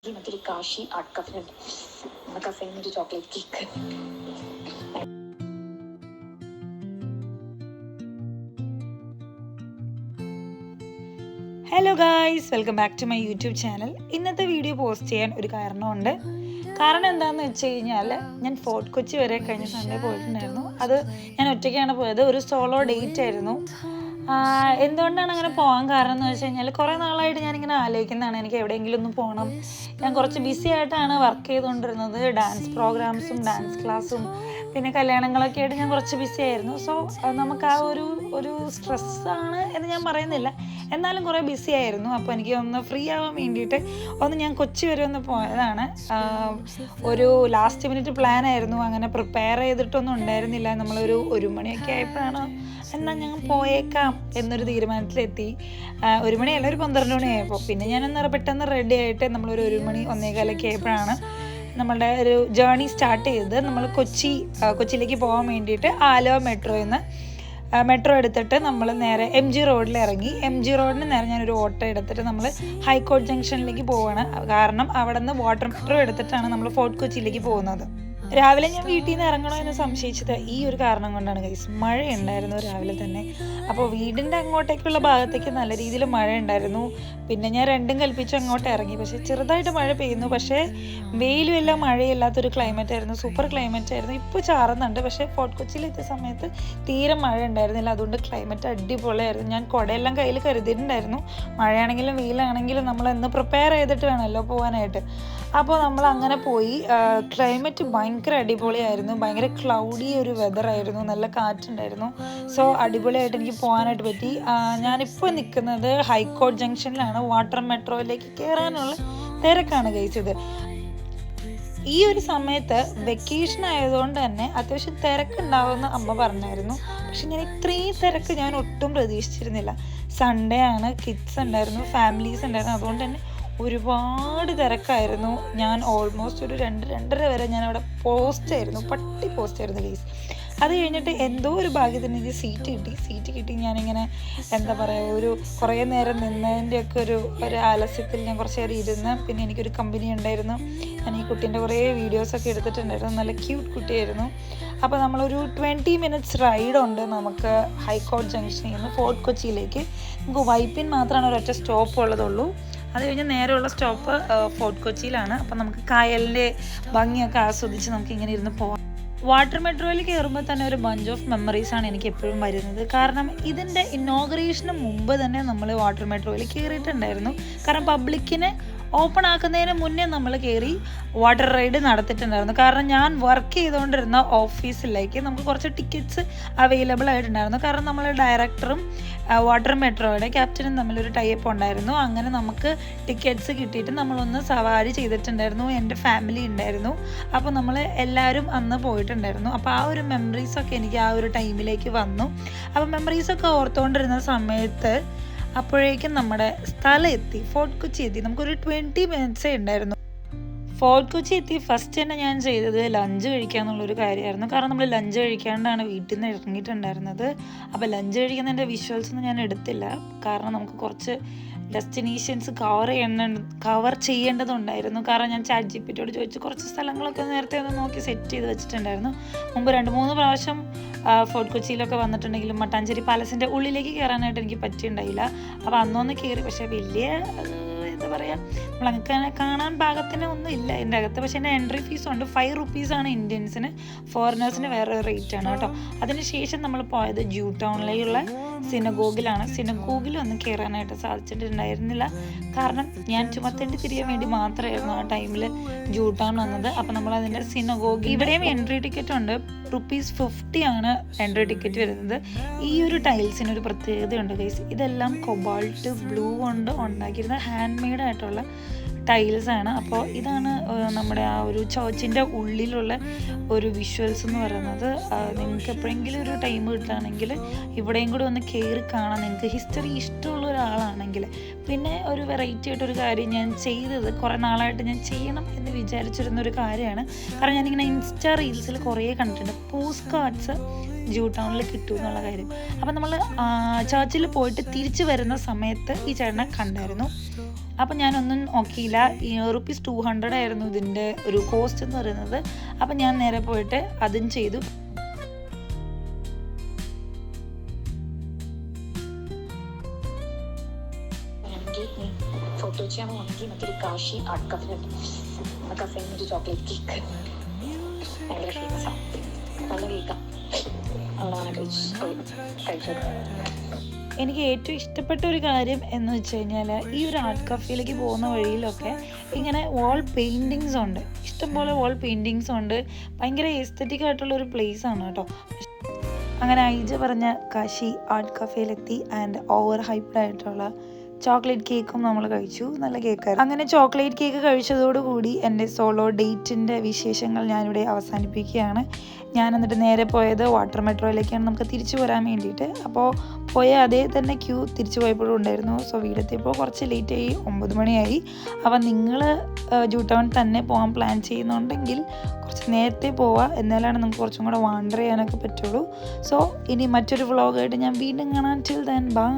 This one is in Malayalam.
മറ്റൊരു കാശി ആർട്ട് കഫേനുണ്ട്. നമ്മുടെ കഫേയിൽ ഒരു chocolate cake. Hello guys, welcome back to my YouTube channel. ഇന്നത്തെ വീഡിയോ പോസ്റ്റ് ചെയ്യാൻ ഒരു കാരണമുണ്ട്. കാരണം എന്താണെന്ന് വെച്ച് കഴിഞ്ഞാൽ ഞാൻ ഫോർട്ട് കൊച്ചി വരെ കഴിഞ്ഞ സൺഡേ പോയിട്ടുണ്ടായിരുന്നു. അത് ഞാൻ ഒറ്റയ്ക്കാണ് പോയത്. ഒരു സോളോ ഡേറ്റ് ആയിരുന്നു. എന്തുകൊണ്ടാണ് അങ്ങനെ പോകാൻ കാരണം എന്ന് വെച്ച് കഴിഞ്ഞാൽ കുറേ നാളായിട്ട് ഞാനിങ്ങനെ ആലോചിക്കുന്നതാണ് എനിക്ക് എവിടെയെങ്കിലും ഒന്ന് പോകണം. ഞാൻ കുറച്ച് ബിസി ആയിട്ടാണ് വർക്ക് ചെയ്തുകൊണ്ടിരുന്നത്. ഡാൻസ് പ്രോഗ്രാംസും ഡാൻസ് ക്ലാസ്സും പിന്നെ കല്യാണങ്ങളൊക്കെ ആയിട്ട് ഞാൻ കുറച്ച് ബിസി ആയിരുന്നു. സോ നമുക്ക് ആ ഒരു സ്ട്രെസ്സാണ് എന്ന് ഞാൻ പറയുന്നില്ല, എന്നാലും കുറേ ബിസി ആയിരുന്നു. അപ്പോൾ എനിക്ക് ഒന്ന് ഫ്രീ ആവാൻ വേണ്ടിയിട്ട് ഞാൻ കൊച്ചി വരെ ഒന്ന് പോയതാണ്. ഒരു ലാസ്റ്റ് മിനിറ്റ് പ്ലാൻ ആയിരുന്നു, അങ്ങനെ പ്രിപ്പയർ ചെയ്തിട്ടൊന്നും ഉണ്ടായിരുന്നില്ല. നമ്മളൊരു 1 മണിയൊക്കെ ആയപ്പോഴാണ് എന്നാൽ ഞങ്ങൾ പോയേക്കാം എന്നൊരു തീരുമാനത്തിലെത്തി. 1 മണിയല്ല, ഒരു 12 മണിയായപ്പോൾ പിന്നെ ഞാനൊന്ന് പെട്ടെന്ന് റെഡി ആയിട്ട് നമ്മളൊരു 1 മണി 1:15 ആയപ്പോഴാണ് നമ്മളുടെ ഒരു ജേർണി സ്റ്റാർട്ട് ചെയ്തത്. നമ്മൾ കൊച്ചിയിലേക്ക് പോകാൻ വേണ്ടിയിട്ട് ആലുവ മെട്രോ എടുത്തിട്ട് നമ്മൾ നേരെ MG റോഡിൽ ഇറങ്ങി. MG റോഡിന് നേരെ ഞാനൊരു ഓട്ടോ എടുത്തിട്ട് നമ്മൾ ഹൈക്കോടതി ജംഗ്ഷനിലേക്ക് പോവുകയാണ്. കാരണം അവിടെ നിന്ന് വാട്ടർ മെട്രോ എടുത്തിട്ടാണ് നമ്മൾ ഫോർട്ട് കൊച്ചിയിലേക്ക് പോകുന്നത്. രാവിലെ ഞാൻ വീട്ടിൽ നിന്ന് ഇറങ്ങണോ എന്ന് സംശയിച്ചത് ഈ ഒരു കാരണം കൊണ്ടാണ് ഗൈസ്. മഴയുണ്ടായിരുന്നു രാവിലെ തന്നെ. അപ്പോൾ വീടിൻ്റെ അങ്ങോട്ടേക്കുള്ള ഭാഗത്തേക്ക് നല്ല രീതിയിൽ മഴ ഉണ്ടായിരുന്നു. പിന്നെ ഞാൻ രണ്ടും കൽപ്പിച്ച് അങ്ങോട്ട് ഇറങ്ങി. പക്ഷേ ചെറുതായിട്ട് മഴ പെയ്യുന്നു, പക്ഷേ വെയിലും ഇല്ല മഴയില്ലാത്തൊരു ക്ലൈമറ്റ് ആയിരുന്നു. സൂപ്പർ ക്ലൈമറ്റ് ആയിരുന്നു. ഇപ്പോൾ ചാറുന്നുണ്ട്, പക്ഷേ ഫോർട്ട് കൊച്ചിയിലെത്തിയ സമയത്ത് തീരെ മഴ ഉണ്ടായിരുന്നില്ല. അതുകൊണ്ട് ക്ലൈമറ്റ് അടിപൊളിയായിരുന്നു. ഞാൻ കുടയെല്ലാം കയ്യിൽ കരുതിയിട്ടുണ്ടായിരുന്നു. മഴയാണെങ്കിലും വെയിലാണെങ്കിലും നമ്മൾ എന്ന് പ്രിപ്പയർ ചെയ്തിട്ട് വേണമല്ലോ പോകാനായിട്ട്. അപ്പോൾ നമ്മൾ അങ്ങനെ പോയി. ക്ലൈമറ്റ് ഭയങ്കര അടിപൊളിയായിരുന്നു. ഭയങ്കര ക്ലൗഡി ഒരു വെതറായിരുന്നു. നല്ല കാറ്റുണ്ടായിരുന്നു. സോ അടിപൊളിയായിട്ട് എനിക്ക് പോകാനായിട്ട് പറ്റി. ഞാനിപ്പോൾ നിൽക്കുന്നത് ഹൈക്കോടതി ജംഗ്ഷനിലാണ്. വാട്ടർ മെട്രോയിലേക്ക് കയറാനുള്ള തിരക്കാണ് ഗൈസ് ഇത്. ഈ ഒരു സമയത്ത് വെക്കേഷൻ ആയതുകൊണ്ട് തന്നെ അത്യാവശ്യം തിരക്കുണ്ടാവുമെന്ന് അമ്മ പറഞ്ഞായിരുന്നു. പക്ഷെ ഞാൻ ഇത്രയും തിരക്ക് ഞാൻ ഒട്ടും പ്രതീക്ഷിച്ചിരുന്നില്ല. സൺഡേ ആണ്, കിഡ്സ് ഉണ്ടായിരുന്നു, ഫാമിലീസ് ഉണ്ടായിരുന്നു. അതുകൊണ്ട് തന്നെ ഒരുപാട് തിരക്കായിരുന്നു. ഞാൻ ഓൾമോസ്റ്റ് ഒരു 2-2:30 വരെ ഞാൻ അവിടെ പോസ്റ്റ് ആയിരുന്നു ഗൈസ്. അത് കഴിഞ്ഞിട്ട് എന്തോ ഒരു ഭാഗ്യത്തിന് എനിക്ക് സീറ്റ് കിട്ടി. ഞാനിങ്ങനെ എന്താ പറയുക, ഒരു കുറേ നേരം നിന്നതിൻ്റെയൊക്കെ ഒരു ആലസ്യത്തിൽ ഞാൻ കുറച്ച് നേരം ഇരുന്ന്. പിന്നെ എനിക്കൊരു കമ്പനി ഉണ്ടായിരുന്നു. ഞാൻ ഈ കുട്ടീൻ്റെ കുറേ വീഡിയോസൊക്കെ എടുത്തിട്ടുണ്ടായിരുന്നു. നല്ല ക്യൂട്ട് കുട്ടിയായിരുന്നു. അപ്പോൾ നമ്മളൊരു 20 മിനിറ്റ്സ് റൈഡുണ്ട് നമുക്ക് ഹൈക്കോടതി ജംഗ്ഷനിൽ നിന്ന് ഫോർട്ട് കൊച്ചിയിലേക്ക്. നമുക്ക് വൈപ്പിൻ മാത്രമാണ് ഒരൊറ്റ സ്റ്റോപ്പ് ഉള്ളതുള്ളൂ. അത് കഴിഞ്ഞ് നേരെയുള്ള സ്റ്റോപ്പ് ഫോർട്ട് കൊച്ചിയിലാണ്. അപ്പം നമുക്ക് കായലിൻ്റെ ഭംഗിയൊക്കെ ആസ്വദിച്ച് നമുക്ക് ഇങ്ങനെ ഇരുന്ന് പോകാം. വാട്ടർ മെട്രോയിൽ കയറുമ്പോൾ തന്നെ ഒരു ബഞ്ച് ഓഫ് മെമ്മറീസാണ് എനിക്ക് എപ്പോഴും വരുന്നത്. കാരണം ഇതിൻ്റെ ഇനോഗ്രേഷന് മുമ്പ് തന്നെ നമ്മൾ വാട്ടർ മെട്രോയിൽ കയറിയിട്ടുണ്ടായിരുന്നു. കാരണം പബ്ലിക്കിനെ ഓപ്പൺ ആക്കുന്നതിന് മുന്നേ നമ്മൾ കയറി വാട്ടർ റൈഡ് നടത്തിയിട്ടുണ്ടായിരുന്നു. കാരണം ഞാൻ വർക്ക് ചെയ്തുകൊണ്ടിരുന്ന ഓഫീസിലേക്ക് നമുക്ക് കുറച്ച് ടിക്കറ്റ്സ് അവൈലബിൾ ആയിട്ടുണ്ടായിരുന്നു. കാരണം നമ്മൾ ഡയറക്ടറും വാട്ടർ മെട്രോയുടെ ക്യാപ്റ്റനും തമ്മിലൊരു ടൈപ്പ് ഉണ്ടായിരുന്നു. അങ്ങനെ നമുക്ക് ടിക്കറ്റ്സ് കിട്ടിയിട്ട് നമ്മളൊന്ന് സവാരി ചെയ്തിട്ടുണ്ടായിരുന്നു. എൻ്റെ ഫാമിലി ഉണ്ടായിരുന്നു. അപ്പോൾ നമ്മൾ എല്ലാവരും അന്ന് പോയിട്ടുണ്ടായിരുന്നു. അപ്പോൾ ആ ഒരു മെമ്മറീസൊക്കെ എനിക്ക് ആ ഒരു ടൈമിലേക്ക് വന്നു. അപ്പോൾ മെമ്മറീസൊക്കെ ഓർത്തുകൊണ്ടിരുന്ന സമയത്ത് അപ്പോഴേക്കും നമ്മുടെ സ്ഥലം എത്തി, ഫോർട്ട് കൊച്ചി എത്തി. നമുക്കൊരു 20 മിനിറ്റ്സേ ഉണ്ടായിരുന്നു. ഫോർട്ട് കൊച്ചി എത്തി ഫസ്റ്റ് തന്നെ ഞാൻ ചെയ്തത് ലഞ്ച് കഴിക്കുക എന്നുള്ളൊരു കാര്യമായിരുന്നു. കാരണം നമ്മൾ ലഞ്ച് കഴിക്കാണ്ടാണ് വീട്ടിൽ നിന്ന് ഇറങ്ങിയിട്ടുണ്ടായിരുന്നത്. അപ്പോൾ ലഞ്ച് കഴിക്കുന്നതിൻ്റെ വിഷ്വൽസൊന്നും ഞാൻ എടുത്തില്ല. കാരണം നമുക്ക് കുറച്ച് ഡെസ്റ്റിനേഷൻസ് കവർ ചെയ്യേണ്ടതുണ്ടായിരുന്നു. കാരണം ഞാൻ ChatGPTയോട് ചോദിച്ച് കുറച്ച് സ്ഥലങ്ങളൊക്കെ നേരത്തെ ഒന്ന് നോക്കി സെറ്റ് ചെയ്ത് വെച്ചിട്ടുണ്ടായിരുന്നു. മുമ്പ് 2-3 പ്രാവശ്യം ഫോർട്ട് കൊച്ചിയിലൊക്കെ വന്നിട്ടുണ്ടെങ്കിലും മട്ടാഞ്ചേരി പാലസിൻ്റെ ഉള്ളിലേക്ക് കയറാനായിട്ട് എനിക്ക് പറ്റിയിട്ടുണ്ടായില്ല. അപ്പോൾ അന്നൊന്ന് കയറി, പക്ഷേ വലിയ എന്താ പറയുക, നമ്മളങ്ങനെ കാണാൻ പാകത്തിന് ഒന്നും ഇല്ല എൻ്റെ അകത്ത്. പക്ഷേ എൻ്റെ എൻട്രി ഫീസ് ഉണ്ട്. 5 റുപ്പീസാണ് ഇന്ത്യൻസിന്, ഫോറിനേഴ്സിന് വേറെ റേറ്റ് ആണ് കേട്ടോ. അതിനുശേഷം നമ്മൾ പോയത് ജൂ ടൗണിലേക്കുള്ള സിനഗോഗിലാണ്. സിനഗോഗിലൊന്നും കയറാനായിട്ട് സാധിച്ചിട്ടുണ്ടായിരുന്നില്ല. കാരണം ഞാൻ ചുമത്തേണ്ടി തിരിയാൻ വേണ്ടി മാത്രമായിരുന്നു ആ ടൈമിൽ ജൂ ടൗൺ വന്നത്. അപ്പോൾ നമ്മൾ അതിൻ്റെ സിനഗോഗി, ഇവിടെയും എൻട്രി ടിക്കറ്റ് ഉണ്ട്. ₹50 ആണ് എൻട്രി ടിക്കറ്റ് വരുന്നത്. ഈ ഒരു ടൈൽസിനൊരു പ്രത്യേകതയുണ്ട് ഗൈസ്. ഇതെല്ലാം കൊബാൾട്ട് ബ്ലൂ കൊണ്ട് ഉണ്ടാക്കിയിരുന്ന ഹാൻഡ് മെയ്ഡ് ആയിട്ടുള്ള ടൈൽസാണ്. അപ്പോൾ ഇതാണ് നമ്മുടെ ആ ഒരു ചർച്ചിൻ്റെ ഉള്ളിലുള്ള ഒരു വിഷ്വൽസ് എന്ന് പറയുന്നത്. നിങ്ങൾക്ക് എപ്പോഴെങ്കിലും ഒരു ടൈം കിട്ടുകയാണെങ്കിൽ ഇവിടെയും കൂടി ഒന്ന് കയറി കാണാം, നിങ്ങൾക്ക് ഹിസ്റ്ററി ഇഷ്ടമുള്ള ഒരാളാണെങ്കിൽ. പിന്നെ ഒരു വെറൈറ്റി ആയിട്ടൊരു കാര്യം ഞാൻ ചെയ്തത്, കുറേ നാളായിട്ട് ഞാൻ ചെയ്യണം എന്ന് വിചാരിച്ചിരുന്നൊരു കാര്യമാണ്. കാരണം ഞാനിങ്ങനെ ഇൻസ്റ്റാ റീൽസിൽ കുറേ കണ്ടിട്ടുണ്ട് പോസ്റ്റ് കാർഡ്സ് ജൂ ടൗണിൽ കിട്ടും എന്നുള്ള കാര്യം. അപ്പം നമ്മൾ ചർച്ചിൽ പോയിട്ട് തിരിച്ച് വരുന്ന സമയത്ത് ഈ ചേട്ടനെ കണ്ടായിരുന്നു. അപ്പം ഞാനൊന്നും നോക്കിയില്ല. ₹200 ആയിരുന്നു ഇതിൻ്റെ ഒരു കോസ്റ്റ് എന്ന് പറയുന്നത്. അപ്പം ഞാൻ നേരെ പോയിട്ട് അതും ചെയ്തു. फोटो चाहिए मतलब काशी आर्ट कफे में जो चॉकलेट केक भयങ്കര ഫേമസ് ആണ്. നല്ല കേക്കാണ്. അവിടെ കഴിച്ചത്. എനിക്ക് ഏറ്റവും ഇഷ്ടപ്പെട്ട ഒരു കാര്യം എന്ന് വെച്ച് കഴിഞ്ഞാൽ ഈ ഒരു ആർട്ട് കഫേയിലേക്ക് പോകുന്ന വഴിയിലൊക്കെ ഇങ്ങനെ വാൾ പെയിൻറ്റിങ്സ് ഉണ്ട്. ഇഷ്ടംപോലെ വാൾ പെയിൻറ്റിങ്സ് ഉണ്ട്. ഭയങ്കര എസ്തറ്റിക് ആയിട്ടുള്ളൊരു പ്ലേസ് ആണ് കേട്ടോ. അങ്ങനെ ഐജ പറഞ്ഞ കാശി ആർട്ട് കഫേയിലെത്തി. ആൻഡ് ഓവർ ഹൈപ്ഡ് ആയിട്ടുള്ള ചോക്ലേറ്റ് കേക്കും നമ്മൾ കഴിച്ചു. നല്ല കേക്കായിരുന്നു. അങ്ങനെ ചോക്ലേറ്റ് കേക്ക് കഴിച്ചതോടുകൂടി എൻ്റെ സോളോ ഡേറ്റിൻ്റെ വിശേഷങ്ങൾ ഞാനിവിടെ അവസാനിപ്പിക്കുകയാണ്. ഞാൻ എന്നിട്ട് നേരെ പോയത് വാട്ടർ മെട്രോയിലേക്കാണ് നമുക്ക് തിരിച്ചു വരാൻ വേണ്ടിയിട്ട്. അപ്പോൾ പോയ അതേ തന്നെ ക്യൂ തിരിച്ചു പോയപ്പോഴും ഉണ്ടായിരുന്നു. സോ വീടെത്തിയപ്പോൾ കുറച്ച് ലേറ്റായി, 9 മണിയായി. അപ്പം നിങ്ങൾ ജൂട്ടൗൺ തന്നെ പോകാൻ പ്ലാൻ ചെയ്യുന്നുണ്ടെങ്കിൽ കുറച്ച് നേരത്തെ പോവുക. എന്നാലാണ് നമുക്ക് കുറച്ചും കൂടെ വാണ്ടർ ചെയ്യാനൊക്കെ പറ്റുള്ളൂ. സോ ഇനി മറ്റൊരു വ്ളോഗായിട്ട് ഞാൻ വീണ്ടും കാണാം. Till then bye.